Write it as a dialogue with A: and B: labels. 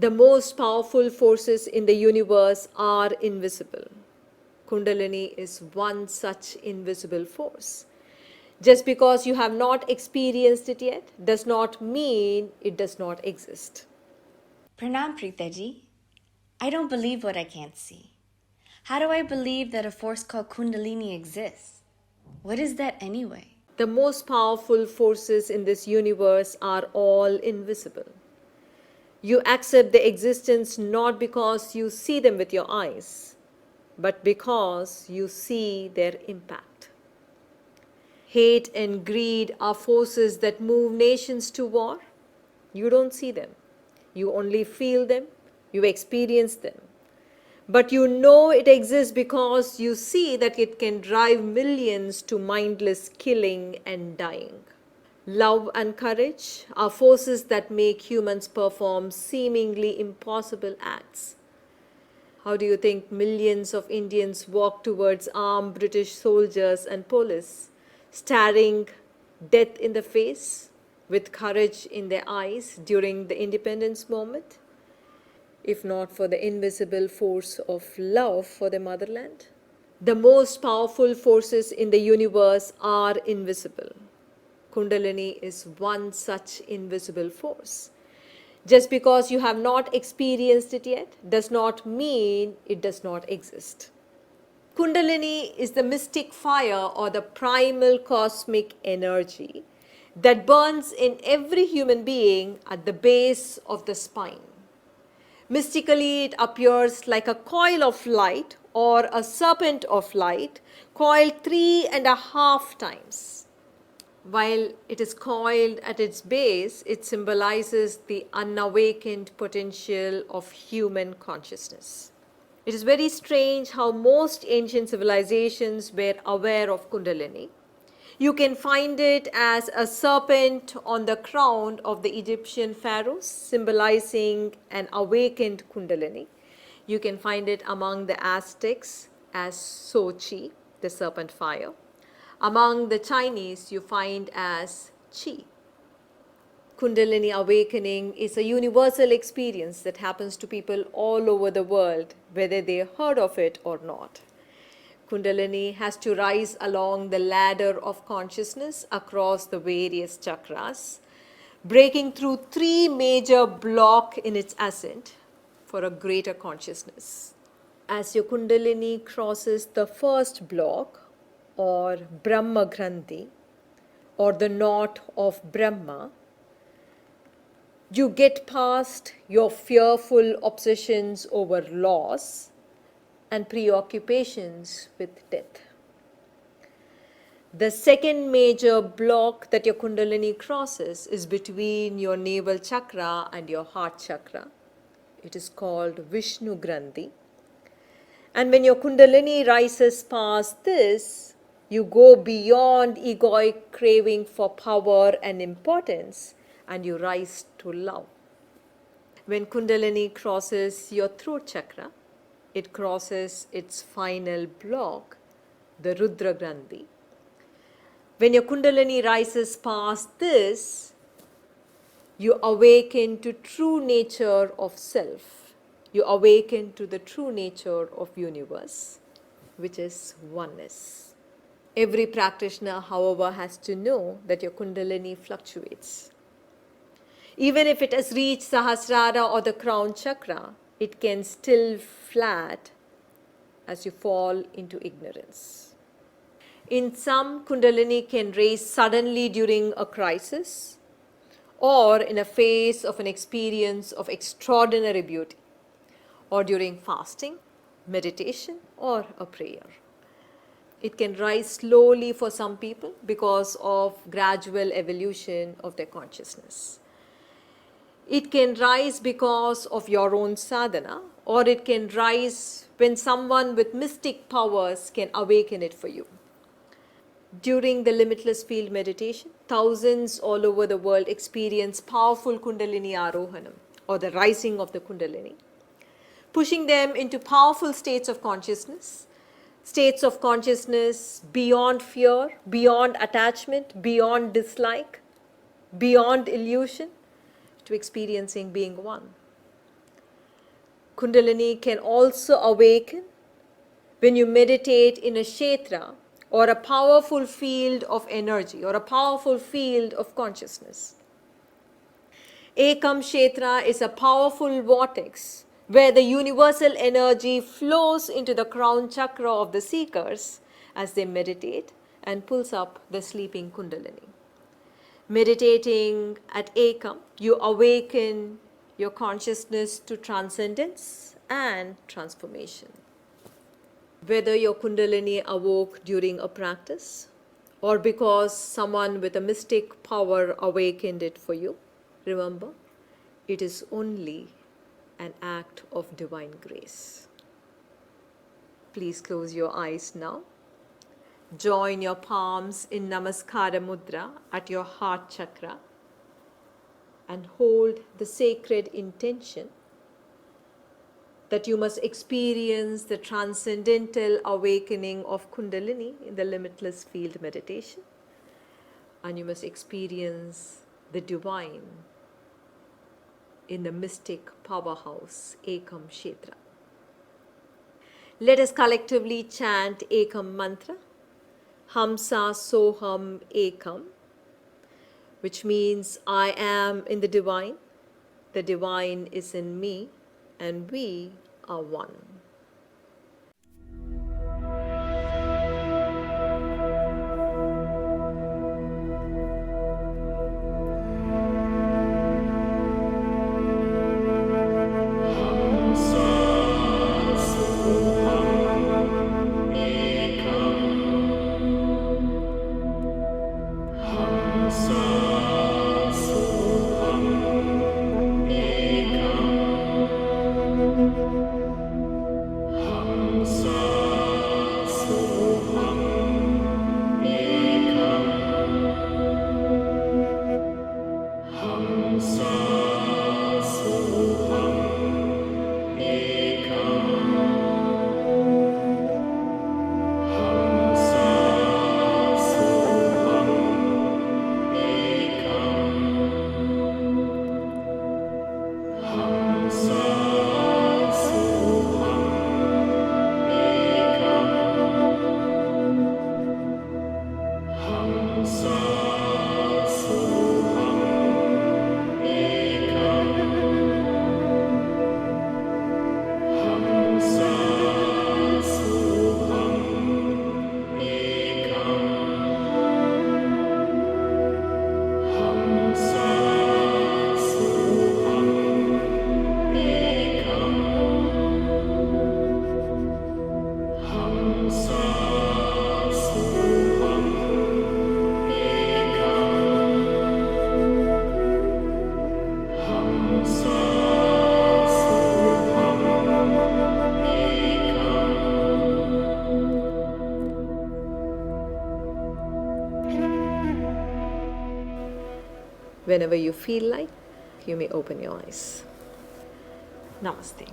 A: The most powerful forces in the universe are invisible. Kundalini is one such invisible force. Just because you have not experienced it yet does not mean it does not exist.
B: Pranam, Preethaji. I don't believe what I can't see. How do I believe that a force called Kundalini exists? What is that anyway?
A: The most powerful forces in this universe are all invisible. You accept their existence not because you see them with your eyes, but because you see their impact. Hate and greed are forces that move nations to war. You don't see them. You only feel them. You experience them. But you know it exists because you see that it can drive millions to mindless killing and dying. Love and courage are forces that make humans perform seemingly impossible acts. How do you think millions of Indians walk towards armed British soldiers and police, staring death in the face with courage in their eyes during the independence moment? If not for the invisible force of love for the motherland? The most powerful forces in the universe are invisible. Kundalini is one such invisible force. Just because you have not experienced it yet does not mean it does not exist. Kundalini is the mystic fire or the primal cosmic energy that burns in every human being at the base of the spine. Mystically, it appears like a coil of light or a serpent of light coiled 3.5 times. While it is coiled at its base, it symbolizes the unawakened potential of human consciousness. It is very strange how most ancient civilizations were aware of Kundalini. You can find it as a serpent on the crown of the Egyptian pharaohs, symbolizing an awakened Kundalini. You can find it among the Aztecs as Sochi, the serpent fire. Among the Chinese, you find as Qi. Kundalini awakening is a universal experience that happens to people all over the world, whether they heard of it or not. Kundalini has to rise along the ladder of consciousness across the various chakras, breaking through 3 major blocks in its ascent for a greater consciousness. As your Kundalini crosses the first block, or Brahma Granthi, or the knot of Brahma, you get past your fearful obsessions over loss and preoccupations with death. The second major block that your Kundalini crosses is between your navel chakra and your heart chakra. It is called Vishnu Granthi. And when your Kundalini rises past this, you go beyond egoic craving for power and importance, and you rise to love. When Kundalini crosses your throat chakra, it crosses its final block, the Rudra Granthi. When your Kundalini rises past this, you awaken to true nature of self. You awaken to the true nature of universe, which is oneness. Every practitioner, however, has to know that your Kundalini fluctuates. Even if it has reached Sahasrara or the crown chakra, it can still flat as you fall into ignorance. In some, Kundalini can raise suddenly during a crisis or in a phase of an experience of extraordinary beauty, or during fasting, meditation, or a prayer. It can rise slowly for some people because of gradual evolution of their consciousness. It can rise because of your own sadhana, or it can rise when someone with mystic powers can awaken it for you. During the limitless field meditation, thousands all over the world experience powerful Kundalini Arohanam, or the rising of the Kundalini, pushing them into powerful states of consciousness beyond fear, beyond attachment, beyond dislike, beyond illusion, to experiencing being one. Kundalini can also awaken when you meditate in a kshetra or a powerful field of energy or a powerful field of consciousness. Ekam kshetra is a powerful vortex where the universal energy flows into the crown chakra of the seekers as they meditate and pulls up the sleeping Kundalini. Meditating at Ekam, you awaken your consciousness to transcendence and transformation. Whether your Kundalini awoke during a practice or because someone with a mystic power awakened it for you, remember, it is only an act of divine grace. Please close your eyes now. Join your palms in Namaskara Mudra at your heart chakra and hold the sacred intention that you must experience the transcendental awakening of Kundalini in the limitless field meditation, and you must experience the divine in the mystic powerhouse Ekam Kshetra. Let us collectively chant Ekam mantra, Hamsa Soham Ekam, which means I am in the divine is in me, and we are one. Whenever you feel like, you may open your eyes. Namaste.